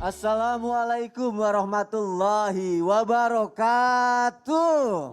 Assalamualaikum warahmatullahi wabarakatuh.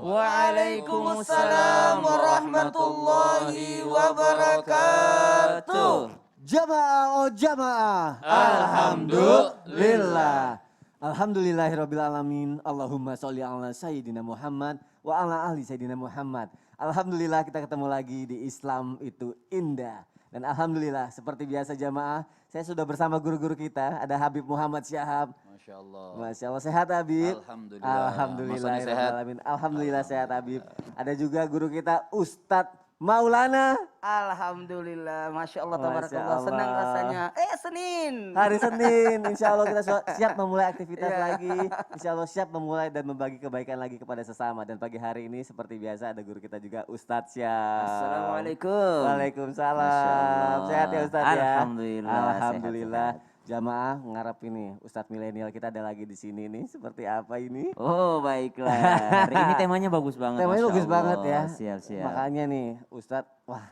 Waalaikumsalam warahmatullahi wabarakatuh. Jamaah oh jamaah. Alhamdulillah. Alhamdulillahirrabbilalamin. Allahumma sholli ala sayyidina Muhammad wa ala ahli sayyidina Muhammad. Alhamdulillah kita ketemu lagi di Islam itu indah. Dan alhamdulillah seperti biasa jamaah, saya sudah bersama guru-guru kita. Ada Habib Muhammad Syahab. Masya Allah. Masya Allah, sehat Habib? Alhamdulillah. Alhamdulillah. Maksudnya sehat? Alhamdulillah sehat Habib. Ada juga guru kita Ustadz Maulana. Alhamdulillah, Masya Allah, Masya tabarakallah, Allah. senang rasanya. Senin. Hari Senin, insya Allah kita siap memulai aktivitas lagi. Insya Allah siap memulai dan membagi kebaikan lagi kepada sesama. Dan pagi hari ini seperti biasa ada guru kita juga Ustadz Syam. Assalamualaikum. Waalaikumsalam. Sehat ya Ustadz ya? Alhamdulillah, Alhamdulillah. sehat. Jamaah ngarep ini Ustadz milenial kita ada lagi di sini nih. Seperti apa ini? Oh baiklah, hari ini temanya bagus banget. Temanya Masya bagus Allah. banget ya. Siap. Makanya nih Ustadz, wah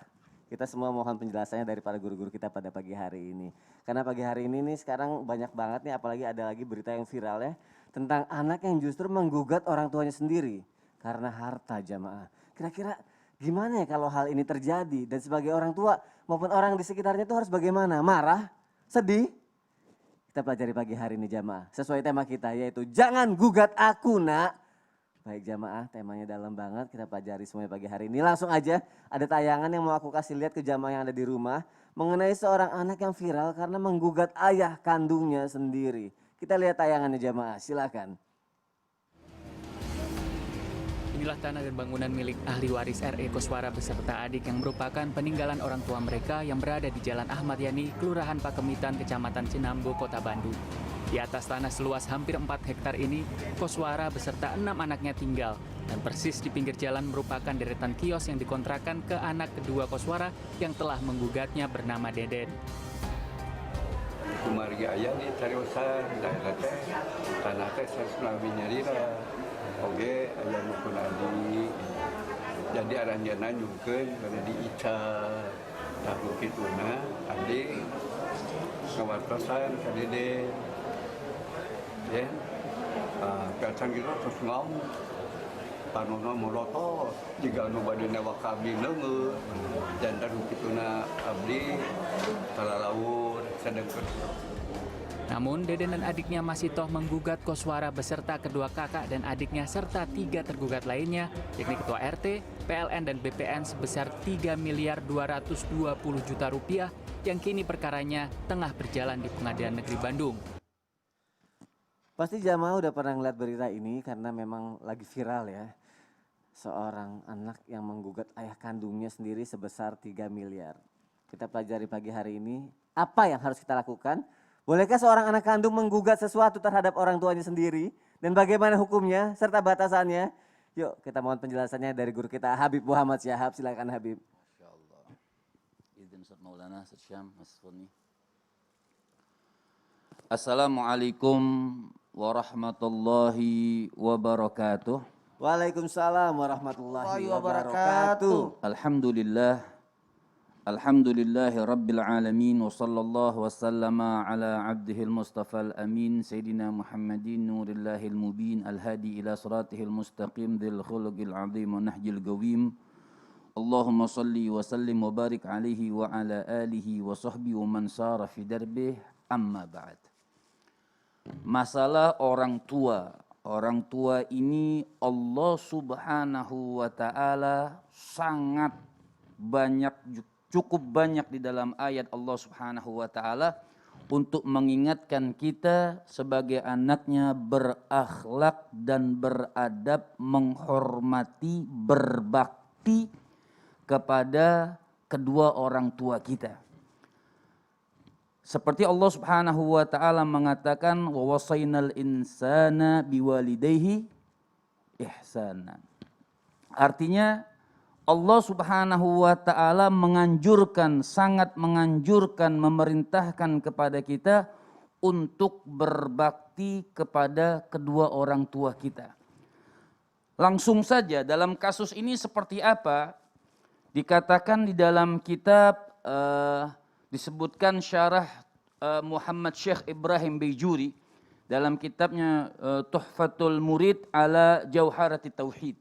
kita semua mohon penjelasannya dari para guru-guru kita pada pagi hari ini. Karena pagi hari ini nih sekarang banyak banget nih, apalagi ada lagi berita yang viral ya. Tentang anak yang justru menggugat orang tuanya sendiri karena harta jamaah. Kira-kira gimana ya kalau hal ini terjadi? Dan sebagai orang tua maupun orang di sekitarnya itu harus bagaimana? Marah? Sedih? Kita pelajari pagi hari ini jamaah. Sesuai tema kita yaitu jangan gugat aku nak. Baik jamaah, temanya dalam banget, kita pelajari semuanya pagi hari ini. Langsung aja, ada tayangan yang mau aku kasih lihat ke jamaah yang ada di rumah. Mengenai seorang anak yang viral karena menggugat ayah kandungnya sendiri. Kita lihat tayangannya jamaah, silakan. Inilah tanah dan bangunan milik ahli waris R.E. Koswara beserta adik yang merupakan peninggalan orang tua mereka yang berada di Jalan Ahmad Yani, Kelurahan Pakemitan, Kecamatan Cinambo, Kota Bandung. Di atas tanah seluas hampir 4 hektar ini, Koswara beserta 6 anaknya tinggal. Dan persis di pinggir jalan merupakan deretan kios yang dikontrakan ke anak kedua Koswara yang telah menggugatnya bernama Deden. Kumargi ayah di Tariusan, daerah teh, tanah teh saya nyarira. Oke, ayah nukun adi. Jadi aranjana nyungkeun karena di Ica. Tahu kituna, adi ngawartosan ka Dede. Ya. Kacang gitu terus ngom. Panona moloto, jika anu bade newa ka abdi leungeuh. Dan tahu kituna abdi talalawur sedengkeun. Namun Deden dan adiknya masih toh menggugat Koswara beserta kedua kakak dan adiknya serta 3 tergugat lainnya, yakni Ketua RT, PLN dan BPN sebesar 3 miliar 220 juta rupiah yang kini perkaranya tengah berjalan di Pengadilan Negeri Bandung. Pasti jamaah udah pernah ngeliat berita ini karena memang lagi viral ya. Seorang anak yang menggugat ayah kandungnya sendiri sebesar 3 miliar. Kita pelajari pagi hari ini apa yang harus kita lakukan. Bolehkah seorang anak kandung menggugat sesuatu terhadap orang tuanya sendiri? Dan bagaimana hukumnya serta batasannya? Yuk kita mohon penjelasannya dari guru kita Habib Muhammad Syahab. Silakan Habib. Masya Allah. Izin Ustaz Maulana, Ustaz Syam, Mas Funi. Assalamualaikum warahmatullahi wabarakatuh. Waalaikumsalam warahmatullahi wabarakatuh. Alhamdulillahi Rabbil Alamin wa sallallahu wa sallama ala abdihil mustafal amin Sayyidina Muhammadin nurillahil mubin al-hadi ila siratihil mustaqim dhil khuluqil azim wa nahjil gawim. Allahumma salli wa sallim wa barik alaihi wa ala alihi wa sahbihi wa man sara fi darbih amma ba'd. Masalah orang tua. Orang tua ini Allah subhanahu wa ta'ala sangat banyak, cukup banyak di dalam ayat Allah subhanahu wa ta'ala untuk mengingatkan kita sebagai anaknya berakhlak dan beradab, menghormati, berbakti kepada kedua orang tua kita. Seperti Allah subhanahu wa ta'ala mengatakan, wa wasainal insana biwalidayhi ihsana. Artinya Allah subhanahu wa ta'ala menganjurkan, sangat menganjurkan, memerintahkan kepada kita untuk berbakti kepada kedua orang tua kita. Langsung saja dalam kasus ini seperti apa? Dikatakan di dalam kitab disebutkan syarah Muhammad Syekh Ibrahim Baijuri dalam kitabnya Tuhfatul Murid ala Jauharati Tauhid.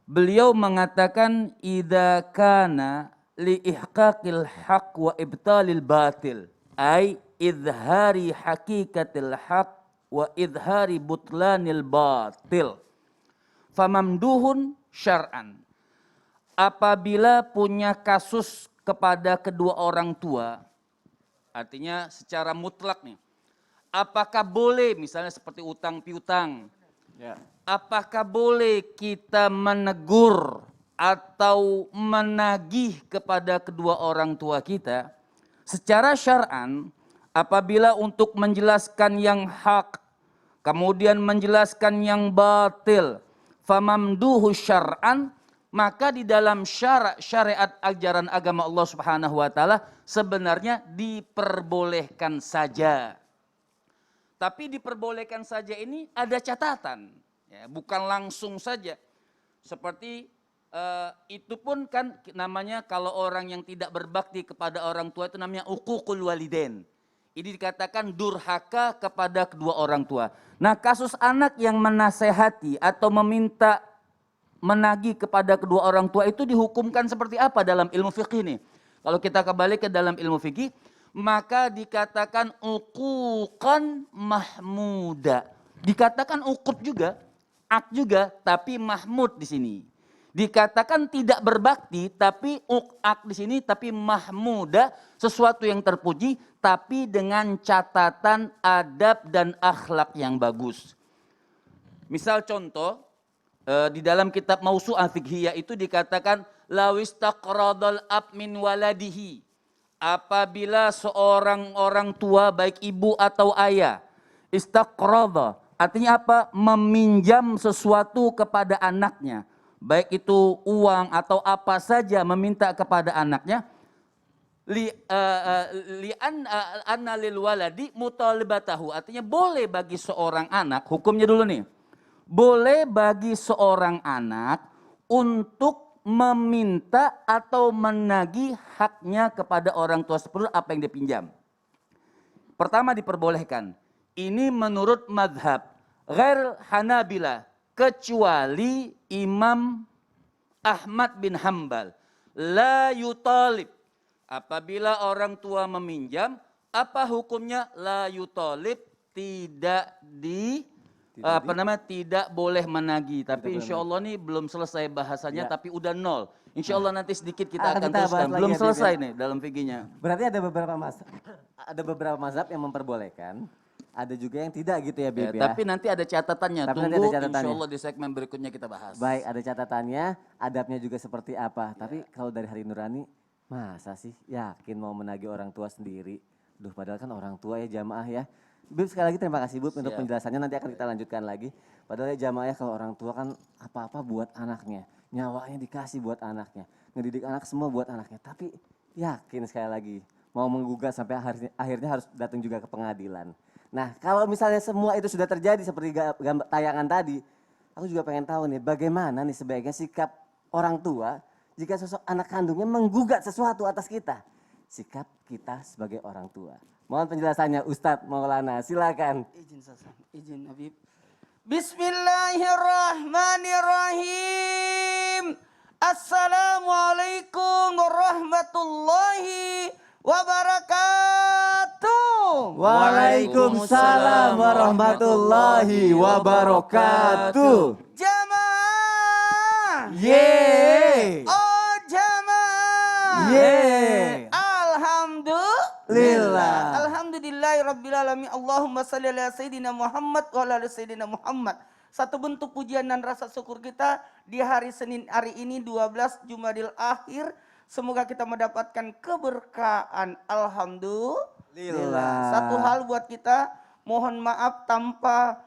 Beliau mengatakan idza kana li ihqaqil haq wa ibtalil batil ay izhari hakikatil haq wa izhari butlanil batil famamduhun syar'an. Apabila punya kasus kepada kedua orang tua, artinya secara mutlak nih, apakah boleh misalnya seperti utang piutang, apakah boleh kita menegur atau menagih kepada kedua orang tua kita? Secara syar'an, apabila untuk menjelaskan yang hak, kemudian menjelaskan yang batil, famamduhu syar'an, maka di dalam syariat ajaran agama Allah Subhanahu wa taala sebenarnya diperbolehkan saja. Tapi diperbolehkan saja ini ada catatan, ya, bukan langsung saja. Seperti itu pun kan namanya kalau orang yang tidak berbakti kepada orang tua itu namanya uququl walidain. Ini dikatakan durhaka kepada kedua orang tua. Nah, kasus anak yang menasehati atau meminta menagih kepada kedua orang tua itu dihukumkan seperti apa dalam ilmu fikih nih? Kalau kita kembali ke dalam ilmu fikih, maka dikatakan uquqan mahmuda. Dikatakan uqud juga, ak juga, tapi mahmud di sini. Dikatakan tidak berbakti, tapi uqak di sini, tapi mahmuda, sesuatu yang terpuji, tapi dengan catatan adab dan akhlak yang bagus. Misal contoh, di dalam kitab Mausu'ah Fiqhiyah itu dikatakan lawistaqradal ab min waladihi. Apabila seorang orang tua baik ibu atau ayah, istaqrada, artinya apa? Meminjam sesuatu kepada anaknya. Baik itu uang atau apa saja meminta kepada anaknya, anna lil waladi mutalibatahu, artinya boleh bagi seorang anak, hukumnya dulu nih, boleh bagi seorang anak untuk meminta atau menagih haknya kepada orang tua seperti apa yang dia pinjam. Pertama diperbolehkan, ini menurut madhab ghair Hanabila, kecuali Imam Ahmad bin Hambal. La yutalib, apabila orang tua meminjam, apa hukumnya? La yutalib, tidak tidak boleh menagih. Tapi insya Allah nih belum selesai bahasanya, tapi udah nol. Insya Allah nanti sedikit kita akan teruskan. Belum selesai nih dalam fikihnya. Berarti ada beberapa mazhab yang memperbolehkan. Ada juga yang tidak gitu ya, Bib, ya. Tapi nanti ada catatannya. Tapi Tunggu, nanti ada catatannya. insya Allah di segmen berikutnya kita bahas. Baik, ada catatannya, adabnya juga seperti apa. Tapi kalau dari Hari Nurani, masa sih yakin mau menagih orang tua sendiri? Duh, padahal kan orang tua ya jamaah ya. Bib, sekali lagi terima kasih Bib untuk penjelasannya, nanti akan kita lanjutkan lagi. Padahal ya jamaah ya, kalau orang tua kan apa-apa buat anaknya. Nyawanya dikasih buat anaknya. Ngedidik anak semua buat anaknya. Tapi yakin sekali lagi, mau menggugat sampai akhirnya harus datang juga ke pengadilan. Nah, kalau misalnya semua itu sudah terjadi seperti gambar tayangan tadi, aku juga pengen tahu nih bagaimana nih sebaiknya sikap orang tua jika sosok anak kandungnya menggugat sesuatu atas kita. Sikap kita sebagai orang tua. Mohon penjelasannya Ustadz Maulana, silakan. Izin Habib. Bismillahirrahmanirrahim. Assalamualaikum warahmatullahi wabarakatuh. Waalaikumsalam warahmatullahi wabarakatuh. Jamaah. Yeay. Oh jamaah. Yeay. Alhamdulillah. Alhamdulillahirrabbilalamin. Allahumma salli ala Sayyidina Muhammad wa ala Sayyidina Muhammad. Satu bentuk pujian dan rasa syukur kita di hari Senin hari ini 12 Jumadil Akhir. Semoga kita mendapatkan keberkahan. Alhamdulillah. Satu hal buat kita, mohon maaf tanpa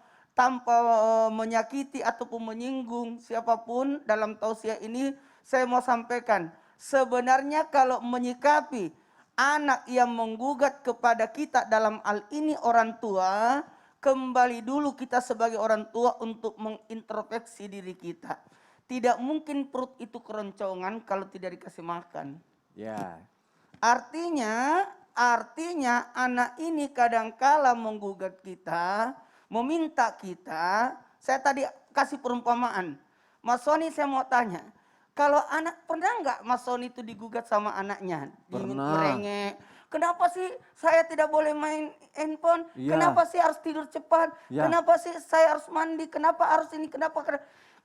menyakiti ataupun menyinggung siapapun dalam tausiah ini, saya mau sampaikan. Sebenarnya kalau menyikapi anak yang menggugat kepada kita dalam hal ini orang tua, kembali dulu kita sebagai orang tua untuk mengintrospeksi diri kita. Tidak mungkin perut itu keroncongan kalau tidak dikasih makan. Ya. Artinya Artinya anak ini kadangkala menggugat kita, meminta kita. Saya tadi kasih perumpamaan. Mas Sony saya mau tanya, kalau anak pernah nggak Mas Sony itu digugat sama anaknya? Pernah. Merengek. Kenapa sih saya tidak boleh main handphone? Iya. Kenapa sih harus tidur cepat? Iya. Kenapa sih saya harus mandi? Kenapa harus ini? Kenapa?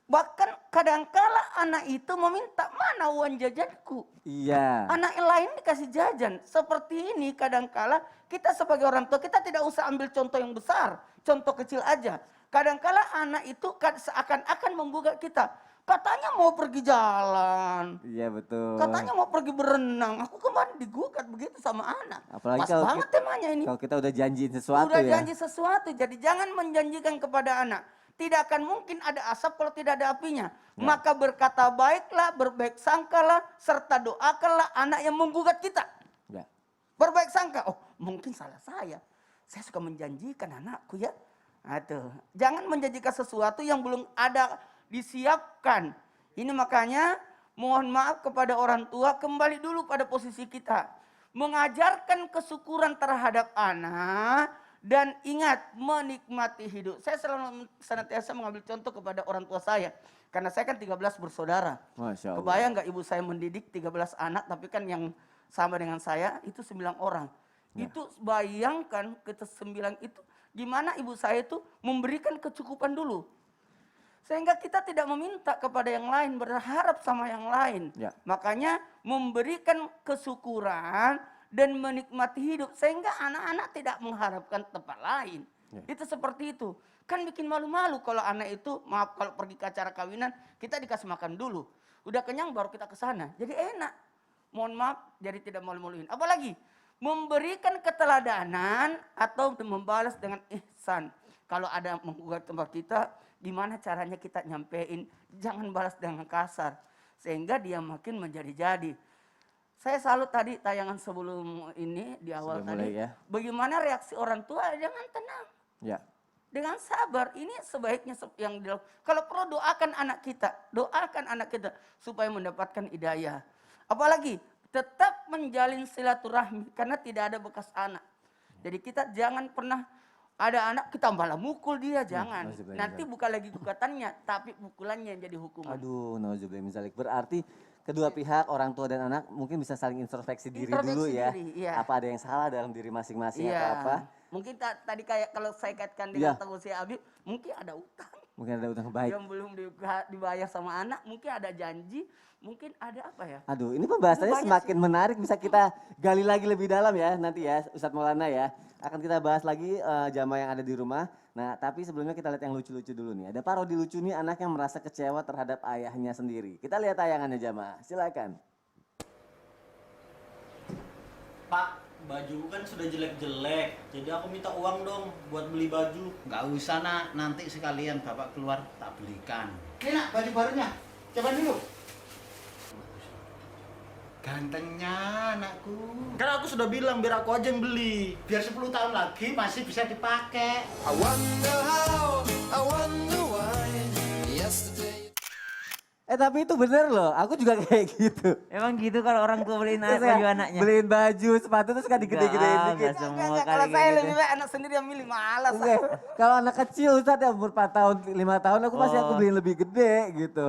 Bahkan kadangkala anak itu meminta, mana uang jajanku? Iya. Anak yang lain dikasih jajan. Seperti ini kadangkala kita sebagai orang tua, kita tidak usah ambil contoh yang besar. Contoh kecil aja. Kadangkala anak itu seakan-akan menggugat kita. Katanya mau pergi jalan. Iya betul. Katanya mau pergi berenang. Aku kemarin digugat begitu sama anak. Apalagi Pas kalau banget temanya ini. Kalau kita udah janjiin sesuatu Udah ya. janji sesuatu. Jadi jangan menjanjikan kepada anak. Tidak akan mungkin ada asap kalau tidak ada apinya. Ya. Maka berkata baiklah, berbaik sangkalah, serta doakanlah anak yang menggugat kita. Ya. Berbaik sangka, oh mungkin salah saya. Saya suka menjanjikan anakku ya. Aduh, jangan menjanjikan sesuatu yang belum ada disiapkan. Ini makanya mohon maaf kepada orang tua, kembali dulu pada posisi kita. Mengajarkan kesyukuran terhadap anak dan ingat menikmati hidup. Saya selalu senantiasa mengambil contoh kepada orang tua saya. Karena saya kan 13 bersaudara. Masya Allah. Kebayang nggak ibu saya mendidik 13 anak, tapi kan yang sama dengan saya itu 9 orang. Ya. Itu bayangkan kita 9 itu gimana ibu saya itu memberikan kecukupan dulu. Sehingga kita tidak meminta kepada yang lain, berharap sama yang lain. Ya. Makanya memberikan kesyukuran dan menikmati hidup. Sehingga anak-anak tidak mengharapkan tempat lain. Ya. Itu seperti itu. Kan bikin malu-malu kalau anak itu, maaf kalau pergi ke acara kawinan, kita dikasih makan dulu. Udah kenyang baru kita ke sana. Jadi enak. Mohon maaf, jadi tidak malu-maluin. Apalagi memberikan keteladanan atau membalas dengan ihsan. Kalau ada menggugat tempat kita, gimana caranya kita nyampein, jangan balas dengan kasar. Sehingga dia makin menjadi-jadi. Saya salut tadi tayangan sebelum ini, di awal Sudah tadi. mulai ya. Bagaimana reaksi orang tua dengan tenang. Ya. Dengan sabar, ini sebaiknya yang dilakukan. Kalau perlu doakan anak kita supaya mendapatkan hidayah. Apalagi tetap menjalin silaturahmi karena tidak ada bekas anak. Jadi kita jangan pernah ada anak kita malah mukul dia, jangan. nauzubillah. Nanti bukan lagi gugatannya, tapi pukulannya yang jadi hukuman. Aduh, nauzubillah min dzalik. Berarti kedua pihak, orang tua dan anak mungkin bisa saling introspeksi diri Introspeksi dulu ya. diri, iya. Apa ada yang salah dalam diri masing-masing Iya. atau apa? Mungkin tadi kayak kalau saya kaitkan dengan Iya. Tausia Habib, mungkin ada utang. Mungkin ada utang baik. Yang belum dibayar sama anak, mungkin ada janji, mungkin ada apa ya? Aduh, ini pembahasannya Banyak semakin menarik, bisa kita gali lagi lebih dalam ya nanti ya, Ustadz Maulana ya. Akan kita bahas lagi jamaah yang ada di rumah. Nah, tapi sebelumnya kita lihat yang lucu-lucu dulu nih. Ada parodi lucu nih, anak yang merasa kecewa terhadap ayahnya sendiri. Kita lihat tayangannya jamaah, silakan. Pak, bajuku kan sudah jelek-jelek, jadi aku minta uang dong buat beli baju. Nggak usah nak, nanti sekalian bapak keluar tak belikan. Ini nak baju barunya, coba dulu. Gantengnya anakku. Kan aku sudah bilang biar aku aja yang beli. Biar 10 tahun lagi masih bisa dipakai. Tapi itu bener loh, aku juga kayak gitu. Emang gitu kalau orang tua beliin Terus baju ya, anaknya? beliin baju, sepatu terus kan digede-gedein Enggak, dikit. enggak semua Enggak, kali kalau kayak saya gitu. lebih baik anak sendiri yang milih, malas. Oke, kalau anak kecil Ustadz ya umur 4 tahun, 5 tahun aku pasti aku Oh. beliin lebih gede gitu.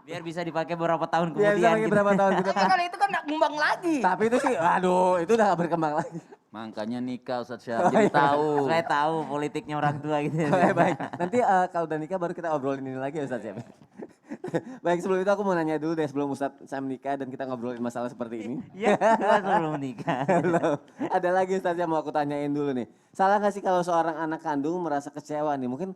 Biar bisa dipakai beberapa tahun Biar bisa kemudian. pakai gitu. berapa tahun ke Tapi depan. kalau itu kan nggak kembang lagi. Tapi itu sih, aduh itu udah gak berkembang lagi. Makanya nikah Ustadz Syah, jadi tahu. Saya tahu politiknya orang tua gitu. Baik, nanti kalau udah nikah baru kita obrolin ini lagi ya Ustadz ya. Baik, sebelum itu aku mau nanya dulu deh, sebelum Ustadz saya menikah dan kita ngobrolin masalah seperti ini. Iya, gua sebelum menikah. Belum. Ada lagi Ustadz yang mau aku tanyain dulu nih. Salah gak sih kalau seorang anak kandung merasa kecewa nih? Mungkin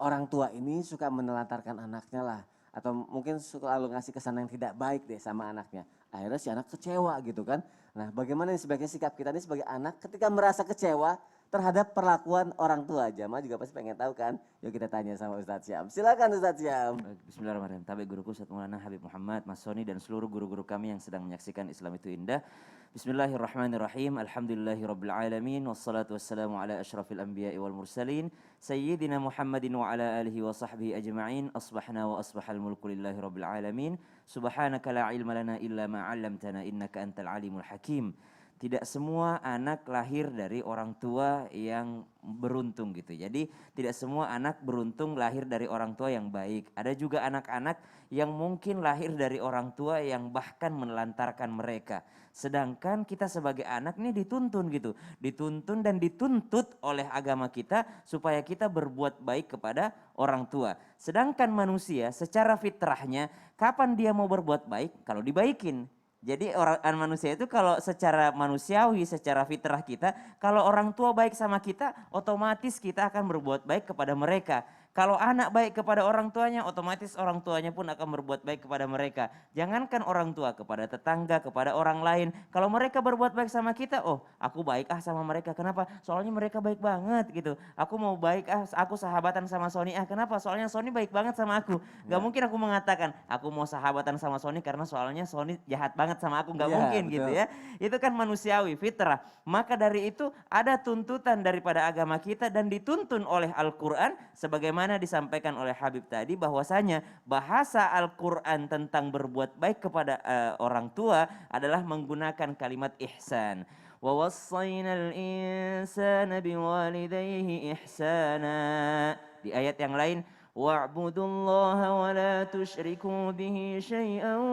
orang tua ini suka menelantarkan anaknya lah. Atau mungkin selalu ngasih kesan yang tidak baik deh sama anaknya. Akhirnya si anak kecewa gitu kan. Nah bagaimana nih sebaiknya sikap kita nih sebagai anak ketika merasa kecewa terhadap perlakuan orang tua. Jamaah juga pasti pengen tahu kan. Yuk kita tanya sama Ustadz Syam. Silakan Ustadz Syam. Baik, Bismillahirrahmanirrahim. Tabi guruku Ustadz Maulana Habib Muhammad, Mas Soni dan seluruh guru-guru kami yang sedang menyaksikan Islam itu indah. Bismillahirrahmanirrahim. Alhamdulillahirabbil alamin wassalatu wassalamu ala asyrafil anbiya'i wal mursalin sayyidina Muhammadin wa ala alihi wa sahbihi ajma'in. Asbahna wa asbahal mulku lillahi rabbil alamin. Subhanaka la ilma lana illa ma 'allamtana innaka antal alimul hakim. tidak semua anak lahir dari orang tua yang beruntung gitu. Jadi tidak semua anak beruntung lahir dari orang tua yang baik. Ada juga anak-anak yang mungkin lahir dari orang tua yang bahkan menelantarkan mereka. Sedangkan kita sebagai anak ini dituntun gitu. Dituntun dan dituntut oleh agama kita supaya kita berbuat baik kepada orang tua. Sedangkan manusia secara fitrahnya kapan dia mau berbuat baik? Kalau dibaikin. Jadi orang manusia itu kalau secara manusiawi, secara fitrah kita, kalau orang tua baik sama kita, otomatis kita akan berbuat baik kepada mereka. Kalau anak baik kepada orang tuanya, otomatis orang tuanya pun akan berbuat baik kepada mereka. Jangankan orang tua, kepada tetangga, kepada orang lain. Kalau mereka berbuat baik sama kita, oh aku baik sama mereka. Kenapa? Soalnya mereka baik banget gitu. Aku mau baik aku sahabatan sama Sony. Kenapa? Soalnya Sony baik banget sama aku. Gak mungkin aku mengatakan, aku mau sahabatan sama Sony karena soalnya Sony jahat banget sama aku. Gak mungkin betul. gitu ya. Itu kan manusiawi, fitrah. Maka dari itu ada tuntutan daripada agama kita dan dituntun oleh Al-Quran sebagaimana disampaikan oleh Habib tadi bahwasanya bahasa Al-Quran tentang berbuat baik kepada orang tua adalah menggunakan kalimat ihsan. Wa wassaynal insana biwalidayhi ihsana. Di ayat yang lain, wa'budullaha wa la tusyriku bihi syai'an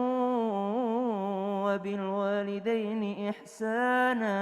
wa bil walidaini ihsana.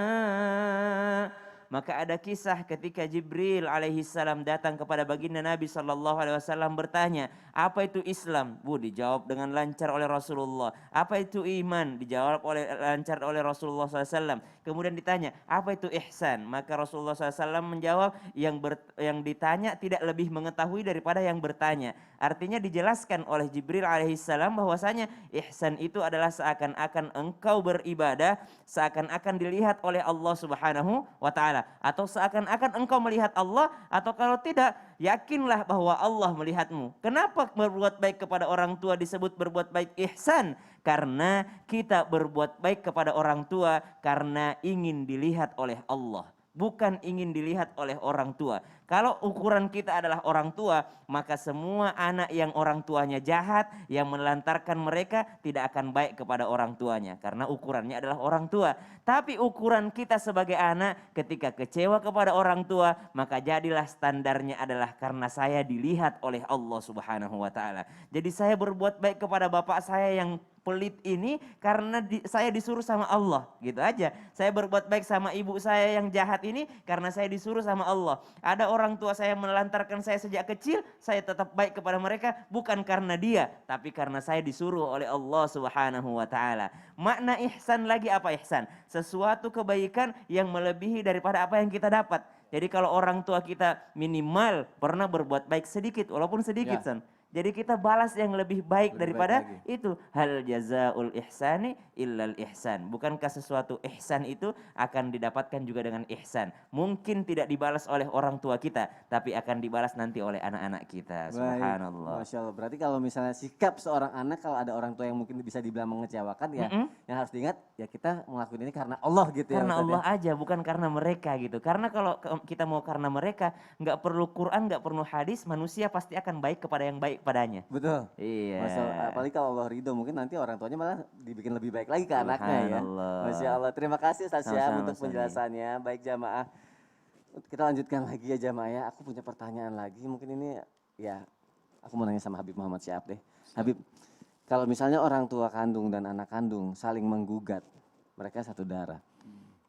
Maka ada kisah ketika Jibril alaihi salam datang kepada baginda Nabi SAW bertanya, apa itu Islam? Dijawab dengan lancar oleh Rasulullah. Apa itu iman? Dijawab lancar oleh Rasulullah SAW. Kemudian ditanya, apa itu ihsan? Maka Rasulullah SAW menjawab, yang ditanya tidak lebih mengetahui daripada yang bertanya. Artinya dijelaskan oleh Jibril alaihi salam bahwasanya ihsan itu adalah seakan-akan engkau beribadah, seakan-akan dilihat oleh Allah Subhanahu wa taala, atau seakan-akan engkau melihat Allah, atau kalau tidak yakinlah bahwa Allah melihatmu. Kenapa berbuat baik kepada orang tua disebut berbuat baik ihsan? Karena kita berbuat baik kepada orang tua karena ingin dilihat oleh Allah, bukan ingin dilihat oleh orang tua. Kalau ukuran kita adalah orang tua, maka semua anak yang orang tuanya jahat, yang menelantarkan mereka tidak akan baik kepada orang tuanya. Karena ukurannya adalah orang tua. Tapi ukuran kita sebagai anak ketika kecewa kepada orang tua, maka jadilah standarnya adalah karena saya dilihat oleh Allah Subhanahu wa taala. Jadi saya berbuat baik kepada bapak saya yang pelit ini karena saya disuruh sama Allah, gitu aja. Saya berbuat baik sama ibu saya yang jahat ini karena saya disuruh sama Allah. Ada orang tua saya menelantarkan saya sejak kecil, saya tetap baik kepada mereka bukan karena dia, tapi karena saya disuruh oleh Allah Subhanahu wa taala. Makna ihsan lagi apa ihsan? Sesuatu kebaikan yang melebihi daripada apa yang kita dapat. Jadi kalau orang tua kita minimal pernah berbuat baik sedikit, walaupun sedikit, San. Jadi kita balas yang lebih baik daripada itu. Hal jazaul ihsani illal ihsan. Bukankah sesuatu ihsan itu akan didapatkan juga dengan ihsan? Mungkin tidak dibalas oleh orang tua kita, tapi akan dibalas nanti oleh anak-anak kita. Subhanallah. Masya Allah. Berarti kalau misalnya sikap seorang anak kalau ada orang tua yang mungkin bisa dibilang mengecewakan ya, yang harus diingat ya kita ngelakuin ini karena Allah gitu ya. Karena Allah aja, bukan karena mereka gitu. Karena kalau kita mau karena mereka, nggak perlu Quran, nggak perlu hadis, manusia pasti akan baik kepada yang baik padanya. Betul. Iya. Masya Allah, apalagi kalau Allah ridho mungkin nanti orang tuanya malah dibikin lebih baik lagi ke anaknya ya. Masya Allah. Terima kasih Ustaz Syam untuk penjelasannya. Baik jamaah. Kita lanjutkan lagi ya jamaah ya. Aku punya pertanyaan lagi. Mungkin ini ya aku mau nanya sama Habib Muhammad Syihab deh. Habib, kalau misalnya orang tua kandung dan anak kandung saling menggugat, mereka satu darah.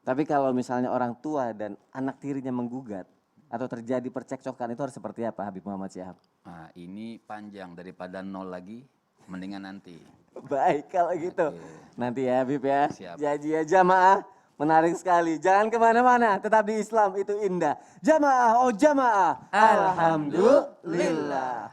Tapi kalau misalnya orang tua dan anak tirinya menggugat atau terjadi percekcokan itu harus seperti apa Habib Muhammad Syihab? Nah, ini panjang daripada nol lagi, mendingan nanti. Baik kalau gitu. Nanti ya Habib ya. Siap. Janji ya jamaah. Menarik sekali. Jangan kemana-mana. Tetap di Islam itu indah. Jamaah, oh jamaah. Alhamdulillah.